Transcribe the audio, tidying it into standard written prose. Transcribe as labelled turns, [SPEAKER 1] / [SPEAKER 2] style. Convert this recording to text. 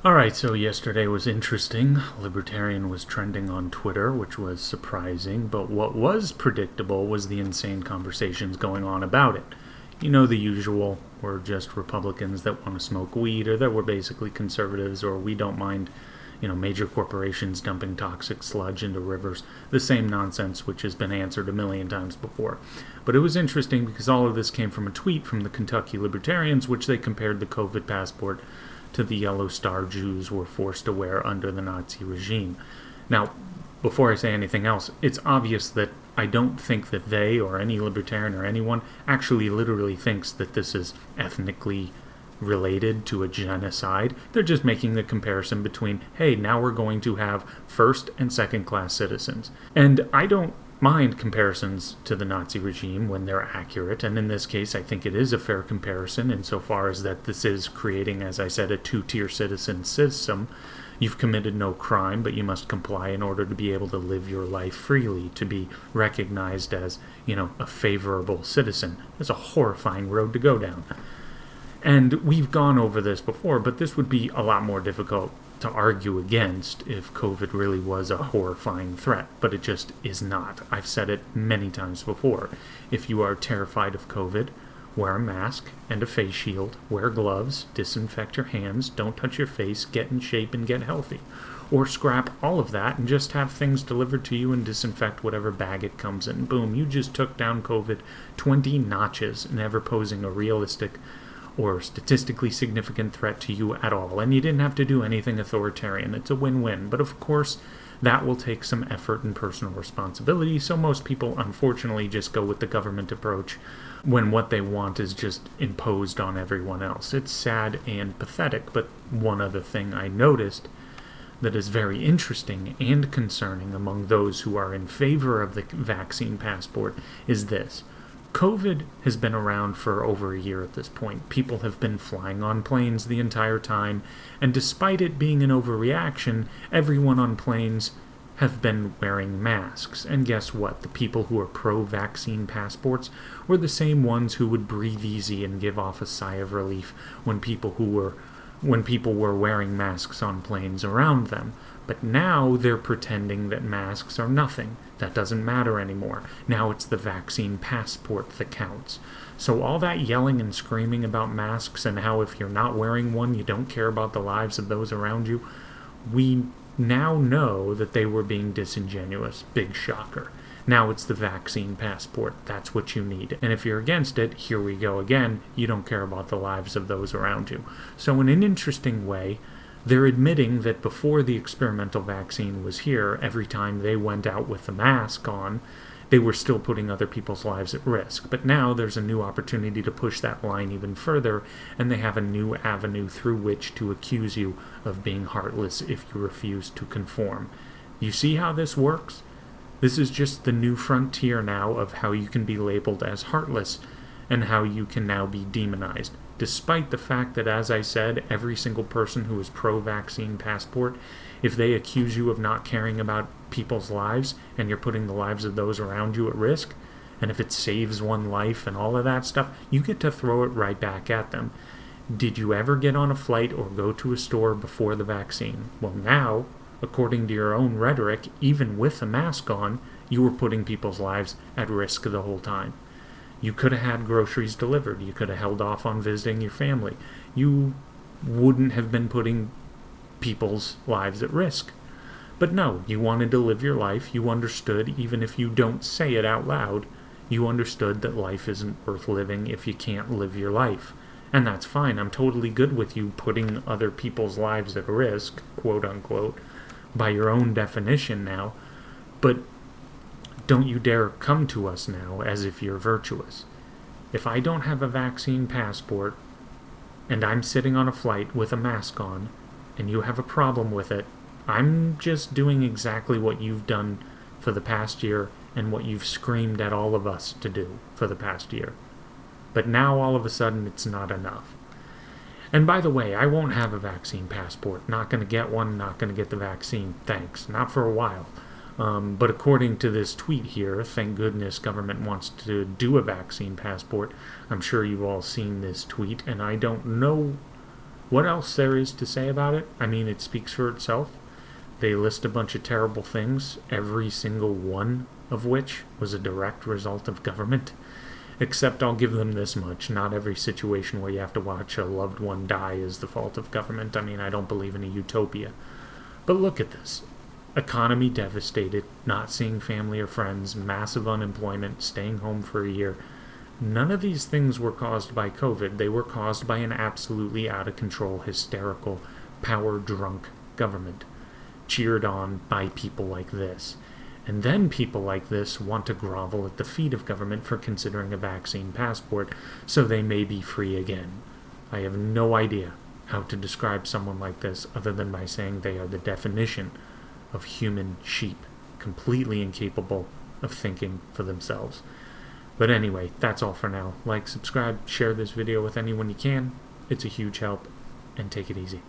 [SPEAKER 1] Alright, so yesterday was interesting. Libertarian was trending on Twitter, which was surprising, but what was predictable was the insane conversations going on about it. You know, the usual, we're just Republicans that want to smoke weed, or that we're basically conservatives, or we don't mind, major corporations dumping toxic sludge into rivers. The same nonsense which has been answered a million times before. But it was interesting because all of this came from a tweet from the Kentucky Libertarians, which they compared the COVID passport to the yellow star Jews were forced to wear under the Nazi regime. Now, before I say anything else, it's obvious that I don't think that they or any libertarian or anyone actually literally thinks that this is ethnically related to a genocide. They're just making the comparison between, hey, now we're going to have first and second class citizens. And I don't mind comparisons to the Nazi regime when they're accurate, and in this case I think it is a fair comparison insofar as that this is creating, as I said, a two-tier citizen system. You've committed no crime, but you must comply in order to be able to live your life freely, to be recognized as, a favorable citizen. It's a horrifying road to go down. And we've gone over this before, but this would be a lot more difficult to argue against if COVID really was a horrifying threat, but it just is not. I've said it many times before. If you are terrified of COVID, wear a mask and a face shield, wear gloves, disinfect your hands, don't touch your face, get in shape and get healthy. Or scrap all of that and just have things delivered to you and disinfect whatever bag it comes in. Boom, you just took down COVID 20 notches, never posing a realistic or statistically significant threat to you at all, and you didn't have to do anything authoritarian. It's a win-win, but of course that will take some effort and personal responsibility, so most people unfortunately just go with the government approach when what they want is just imposed on everyone else. It's sad and pathetic, but one other thing I noticed that is very interesting and concerning among those who are in favor of the vaccine passport is this. COVID has been around for over a year at this point. People have been flying on planes the entire time, and despite it being an overreaction, everyone on planes have been wearing masks. And guess what? The people who are pro-vaccine passports were the same ones who would breathe easy and give off a sigh of relief when people were wearing masks on planes around them. But now they're pretending that masks are nothing. That doesn't matter anymore. Now it's the vaccine passport that counts. So all that yelling and screaming about masks and how if you're not wearing one, you don't care about the lives of those around you, we now know that they were being disingenuous. Big shocker. Now it's the vaccine passport. That's what you need. And if you're against it, here we go again. You don't care about the lives of those around you. So in an interesting way, they're admitting that before the experimental vaccine was here, every time they went out with the mask on, they were still putting other people's lives at risk. But now there's a new opportunity to push that line even further, and they have a new avenue through which to accuse you of being heartless if you refuse to conform. You see how this works? This is just the new frontier now of how you can be labeled as heartless and how you can now be demonized. Despite the fact that, as I said, every single person who is pro-vaccine passport, if they accuse you of not caring about people's lives and you're putting the lives of those around you at risk, and if it saves one life and all of that stuff, you get to throw it right back at them. Did you ever get on a flight or go to a store before the vaccine? Well, now, according to your own rhetoric, even with a mask on, you were putting people's lives at risk the whole time. You could have had groceries delivered. You could have held off on visiting your family. You wouldn't have been putting people's lives at risk. But no, you wanted to live your life. You understood, even if you don't say it out loud, you understood that life isn't worth living if you can't live your life. And that's fine. I'm totally good with you putting other people's lives at risk, quote unquote, by your own definition now. But don't you dare come to us now as if you're virtuous. If I don't have a vaccine passport and I'm sitting on a flight with a mask on and you have a problem with it, I'm just doing exactly what you've done for the past year and what you've screamed at all of us to do for the past year. But now all of a sudden it's not enough. And by the way, I won't have a vaccine passport. Not going to get one, not going to get the vaccine. Thanks. Not for a while. But according to this tweet here, thank goodness government wants to do a vaccine passport. I'm sure you've all seen this tweet, and I don't know What else there is to say about it? I mean, it speaks for itself. They list a bunch of terrible things, every single one of which was a direct result of government. Except I'll give them this much. Not every situation where you have to watch a loved one die is the fault of government. I mean, I don't believe in a utopia. But look at this. Economy devastated, not seeing family or friends, massive unemployment, staying home for a year. None of these things were caused by COVID. They were caused by an absolutely out of control, hysterical, power-drunk government, cheered on by people like this. And then people like this want to grovel at the feet of government for considering a vaccine passport so they may be free again. I have no idea how to describe someone like this other than by saying they are the definition of human sheep, completely incapable of thinking for themselves. But anyway, that's all for now. Like, subscribe, share this video with anyone you can. It's a huge help, and take it easy.